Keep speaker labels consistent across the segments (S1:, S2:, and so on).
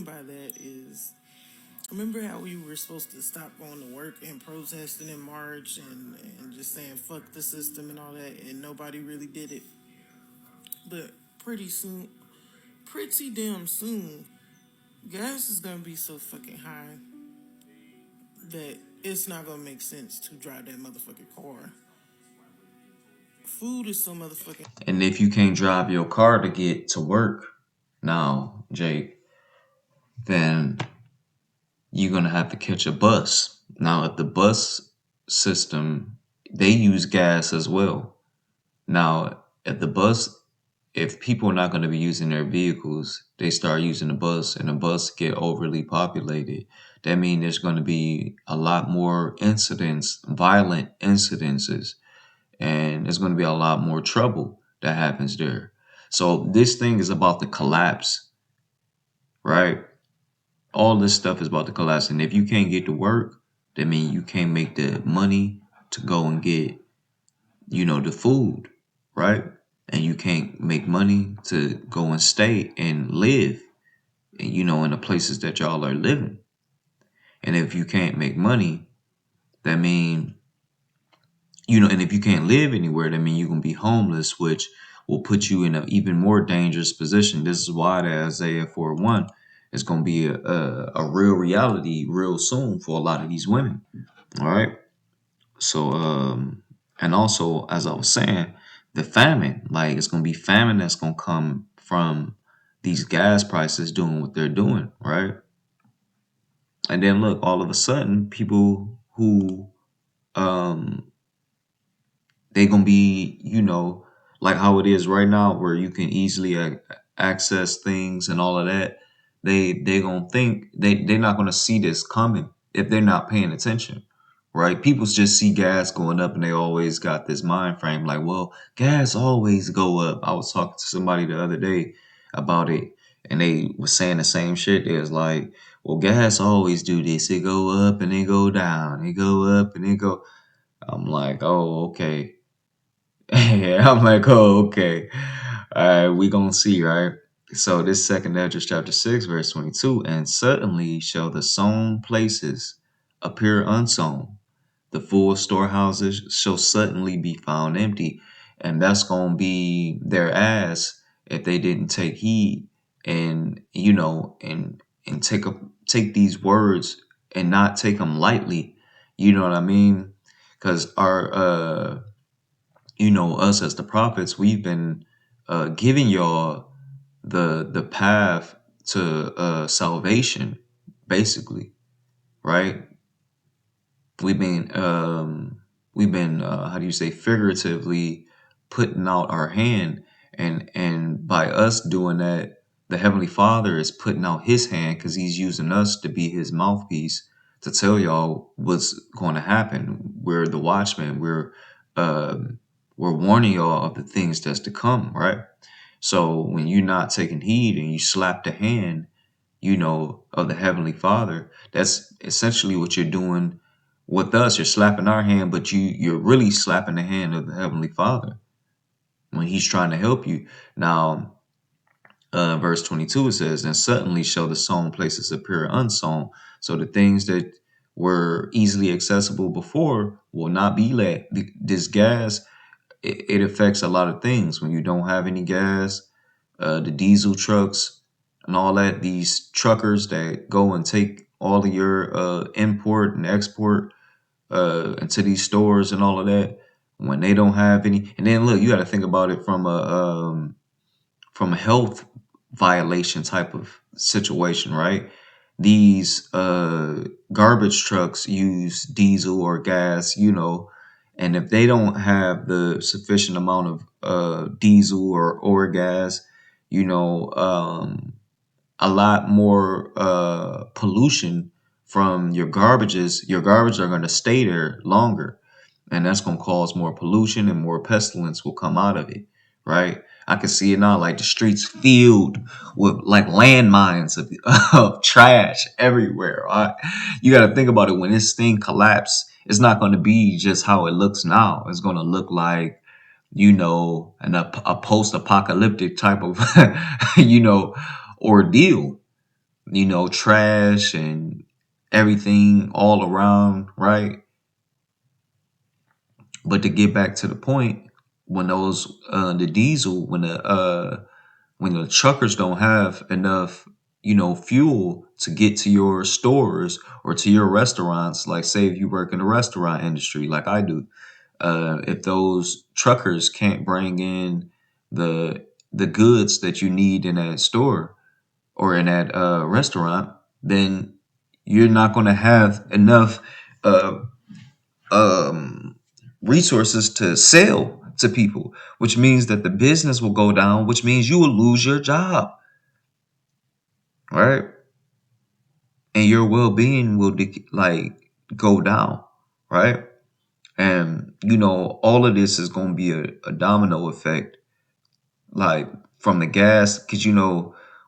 S1: By that is, remember how we were supposed to stop going to work and protesting in March and just saying fuck the system and all that, and nobody really did it. But pretty soon, pretty damn soon, gas is gonna be so fucking high that it's not gonna make sense to drive that motherfucking car. Food is so motherfucking.
S2: And if you can't drive your car to get to work now, Jake, then you're gonna have to catch a bus. Now, if the bus system, they use gas as well. Now, if people are not going to be using their vehicles, they start using the bus, and the bus get overly populated. That means there's going to be a lot more incidents, violent incidences, and there's going to be a lot more trouble that happens there. So this thing is about to collapse, right? All this stuff is about to collapse, and if you can't get to work, that means you can't make the money to go and get, the food, right? And you can't make money to go and stay and live, in the places that y'all are living. And if you can't make money, that mean, and if you can't live anywhere, that mean you're gonna be homeless, which will put you in an even more dangerous position. This is why the Isaiah 4:1 is gonna be a real reality real soon for a lot of these women. All right. So, and also, as I was saying, the famine, like it's gonna be famine that's gonna come from these gas prices doing what they're doing, right? And then look, all of a sudden, people who um they gonna be, like how it is right now, where you can easily access things and all of that. They gonna think they're not gonna see this coming if they're not paying attention, right? People just see gas going up, and they always got this mind frame like, well, gas always go up. I was talking to somebody the other day about it, and they was saying the same shit. It was like, well, gas always do this. It go up and it go down. It go up and it go. I'm like, oh, okay. Yeah, I'm like, oh, okay. All right, we gonna see, right? So this second Ezra chapter 6, verse 22, and suddenly shall the sown places appear unsown. The full storehouses shall suddenly be found empty. And that's gonna be their ass if they didn't take heed and and take these words and not take them lightly. You know what I mean? Because us as the prophets, we've been giving y'all the path to salvation, basically, right? We've been how do you say, figuratively putting out our hand, and by us doing that, the Heavenly Father is putting out His hand because He's using us to be His mouthpiece to tell y'all what's going to happen. We're the watchmen. We're warning y'all of the things that's to come, right? So when you're not taking heed and you slap the hand, of the Heavenly Father, that's essentially what you're doing with us. You're slapping our hand, but you're really slapping the hand of the Heavenly Father when He's trying to help you. Now, verse 22, it says, and suddenly shall the sown places appear unsown. So the things that were easily accessible before will not be let. This gas, it affects a lot of things. When you don't have any gas, the diesel trucks and all that, these truckers that go and take all of your import and export into these stores and all of that, when they don't have any. And then look, you got to think about it from a health violation type of situation, right? These garbage trucks use diesel or gas, and if they don't have the sufficient amount of diesel or gas, you know, um, a lot more pollution from your garbage are going to stay there longer, and that's going to cause more pollution, and more pestilence will come out of it, right? I can see it now, like the streets filled with like landmines of, of trash everywhere. You got to think about it. When this thing collapses, it's not going to be just how it looks now. It's going to look like, a post-apocalyptic type of, ordeal. trash and everything all around, right? But to get back to the point, when those the diesel, when the truckers don't have enough, fuel to get to your stores or to your restaurants, like say if you work in the restaurant industry like I do, if those truckers can't bring in the goods that you need in that store or in that restaurant, then you're not going to have enough uh, um, resources to sell to people, which means that the business will go down, which means you will lose your job, right? And your well-being will like go down, right? And all of this is going to be a domino effect, like from the gas, because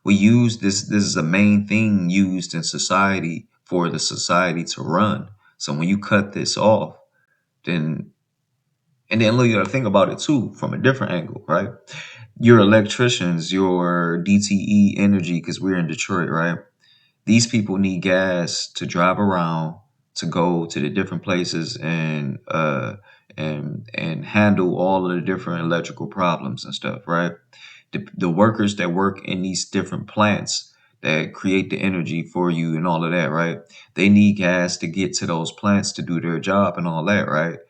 S2: we use this is a main thing used in society for the society to run. So when you cut this off, then and then look, you got to think about it too from a different angle, right? Your electricians, your DTE energy, because we're in Detroit, right? These people need gas to drive around, to go to the different places and handle all of the different electrical problems and stuff, right? The workers that work in these different plants that create the energy for you and all of that, right? They need gas to get to those plants to do their job and all that, right?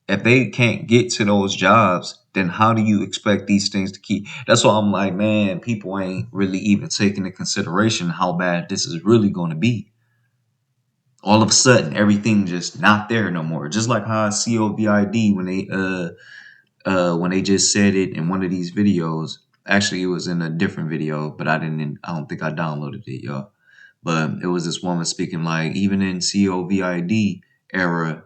S2: If they can't get to those jobs, then how do you expect these things to keep? That's why I'm like, man, people ain't really even taking into consideration how bad this is really going to be. All of a sudden, everything just not there no more. Just like how COVID when they just said it in one of these videos. Actually, it was in a different video, but I don't think I downloaded it, y'all. But it was this woman speaking like even in COVID era,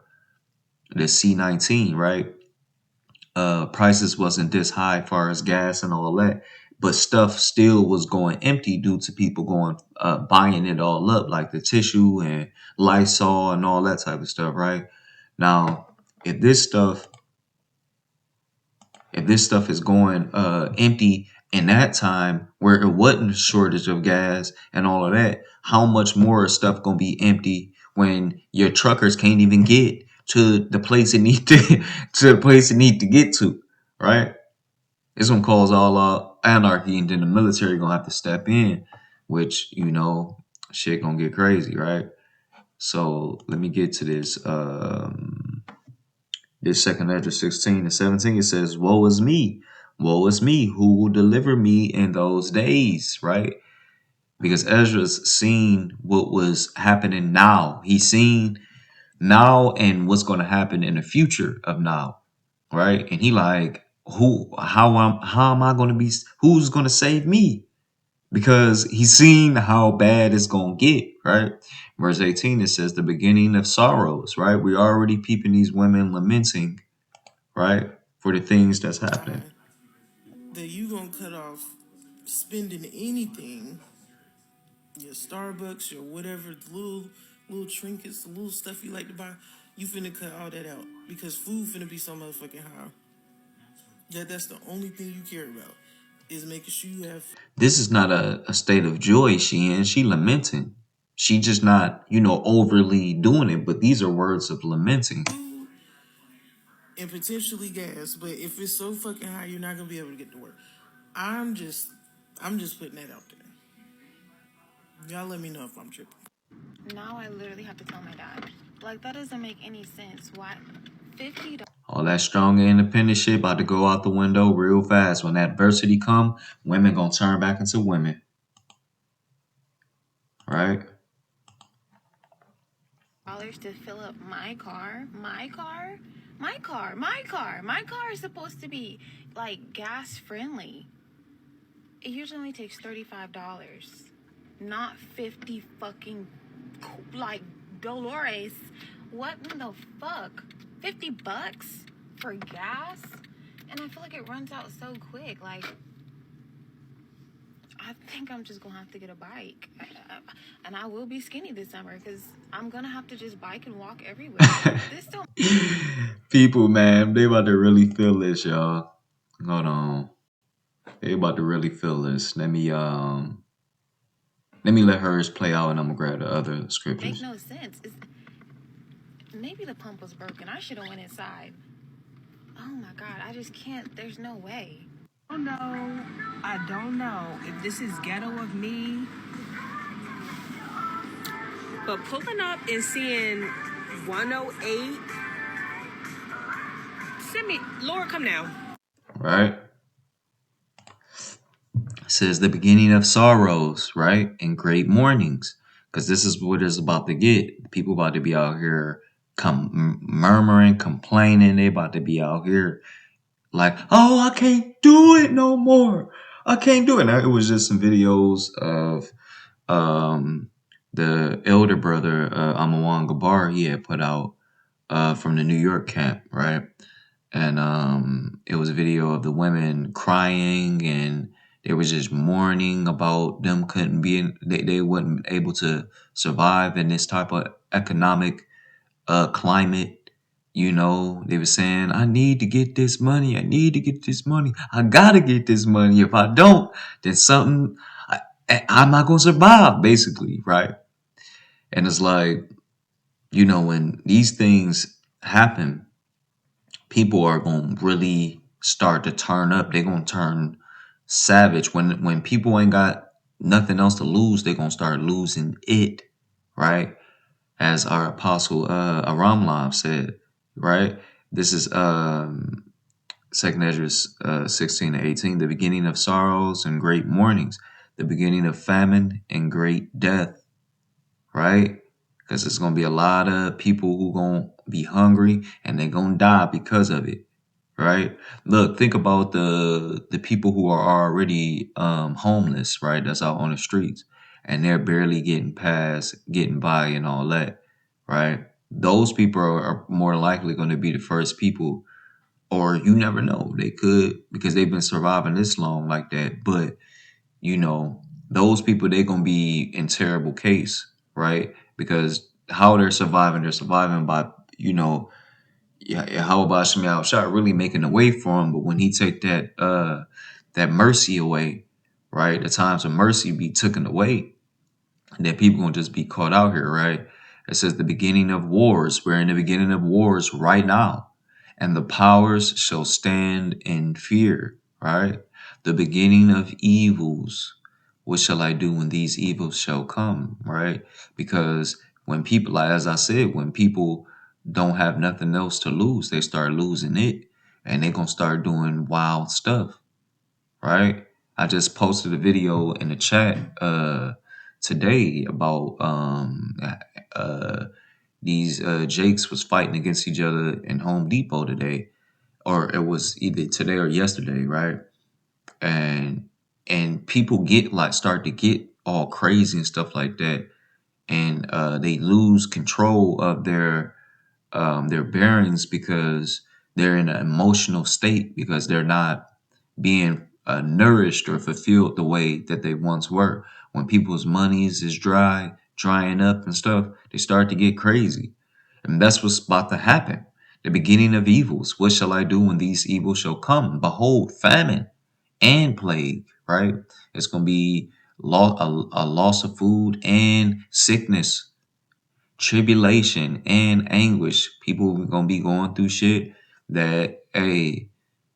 S2: the C-19, right? Prices wasn't this high as far as gas and all that, but stuff still was going empty due to people going buying it all up, like the tissue and Lysol and all that type of stuff, right? Now, if this stuff if this stuff is going empty in that time where it wasn't a shortage of gas and all of that, how much more is stuff gonna be empty when your truckers can't even get to the place it need to to the place it need to get to, right? It's gonna cause all anarchy, and then the military gonna have to step in, which shit gonna get crazy, right? So let me get to this. This second Ezra 16 and 17, it says, woe is me, who will deliver me in those days, right? Because Ezra's seen what was happening now. He's seen now and what's going to happen in the future of now, right? And he like, how am I going to be, who's going to save me? Because he's seen how bad it's going to get, right? Verse 18, it says, the beginning of sorrows, right? We're already peeping these women lamenting, right? For the things that's happening.
S1: Time that you gonna cut off spending anything, your Starbucks, your whatever, the little trinkets, the little stuff you like to buy, you finna cut all that out because food finna be so motherfucking high. That's the only thing you care about is making sure you have
S2: This is not a state of joy she in. She lamenting. She just not, overly doing it, but these are words of lamenting.
S1: food and potentially gas. But if it's so fucking high, you're not gonna be able to get to work. I'm just, I'm just putting that out there. Y'all let me know if I'm tripping.
S3: Now I literally have to tell my dad. Like, that doesn't make any sense. Why? $50.
S2: All that strong and independent shit about to go out the window real fast. When adversity come, women gonna turn back into women. Right?
S3: To fill up my car. My car is supposed to be like gas friendly. It usually only takes $35, not 50 fucking like Dolores. What in the fuck? $50 for gas? And I feel like it runs out so quick. Like, I think I'm just gonna have to get a bike, and I will be skinny this summer because I'm gonna have to just bike and walk everywhere. This don't.
S2: People, man, they about to really feel this, y'all. Hold on. They about to really feel this. Let me let hers play out, and I'm gonna grab the other
S3: Make
S2: scriptures.
S3: no sense. Maybe the pump was broken. I should have went inside. Oh my God, I just can't. There's no way.
S4: Oh no, I don't know if this is ghetto of me, but pulling up and seeing 108. Send me, Laura, come now.
S2: Right? It says the beginning of sorrows, right? And great mournings. Because this is what it's about to get. People about to be out here murmuring, complaining. They about to be out here like, oh, I can't do it no more. I can't do it. Now, it was just some videos of the elder brother, Amawan Gabar, he had put out from the New York camp, right? And it was a video of the women crying, and they was just mourning about them couldn't be in, they wasn't able to survive in this type of economic climate. You know, they were saying, I need to get this money. I need to get this money. I gotta get this money. If I don't, then something, I'm not gonna survive, basically, right? And it's like, you know, when these things happen, people are going to really start to turn up. They're going to turn savage. When people ain't got nothing else to lose, they're going to start losing it, right? As our apostle Aramlam said, right? This is 2nd Ezra 16 to 18, the beginning of sorrows and great mournings, the beginning of famine and great death, right? Because there's going to be a lot of people who going to be hungry and they're going to die because of it, right? Look, think about the people who are already homeless, right? That's out on the streets, and they're barely getting past, getting by, and all that, right? Those people are more likely going to be the first people, or you never know, they could, because they've been surviving this long like that. But you know, those people, they're gonna be in terrible case, right? Because how they're surviving by, you know, yeah, how about Shemiah Shot really making a way for him, but when he take that mercy away, right? The times of mercy be taken away, and then people gonna just be caught out here, right? It says the beginning of wars. We're in the beginning of wars right now, and the powers shall stand in fear, right? The beginning of evils. What shall I do when these evils shall come, right? Because when people, like as I said, when people don't have nothing else to lose, they start losing it, and they're gonna start doing wild stuff, right? I just posted a video in the chat today about uh these Jakes was fighting against each other in Home Depot today, or it was either today or yesterday, right? And people get like start to get all crazy and stuff like that, and they lose control of their bearings because they're in an emotional state because they're not being nourished or fulfilled the way that they once were. When people's monies is drying up and stuff, they start to get crazy. And that's what's about to happen. The beginning of evils. What shall I do when these evils shall come? Behold, famine and plague, right? It's going to be a loss of food and sickness, tribulation and anguish. People are gonna be going through shit that, hey,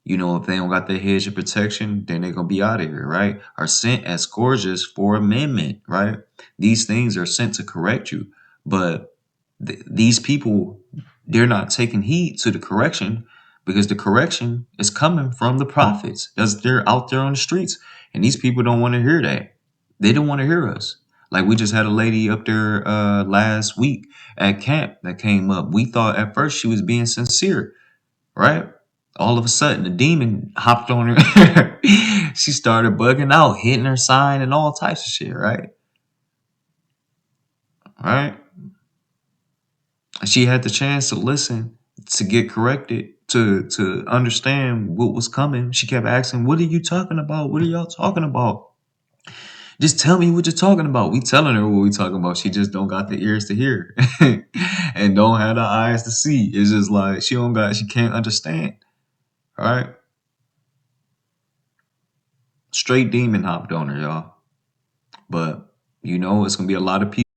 S2: you know, if they don't got their hedge of protection, then they're gonna be out of here, right? Are sent as scourges for amendment, right? These things are sent to correct you, but these people, they're not taking heed to the correction because the correction is coming from the prophets. As they're out there on the streets, and these people don't want to hear that. They don't want to hear us. Like we just had a lady up there last week at camp that came up. We thought at first she was being sincere, right? All of a sudden, the demon hopped on her. She started bugging out, hitting her sign, and all types of shit, right? Right? She had the chance to listen, to get corrected, to understand what was coming. She kept asking, "What are you talking about? What are y'all talking about? Just tell me what you're talking about." We telling her what we talking about. She just don't got the ears to hear and don't have the eyes to see. It's just like she can't understand. All right. Straight demon hopped on her, y'all. But You know, it's gonna be a lot of people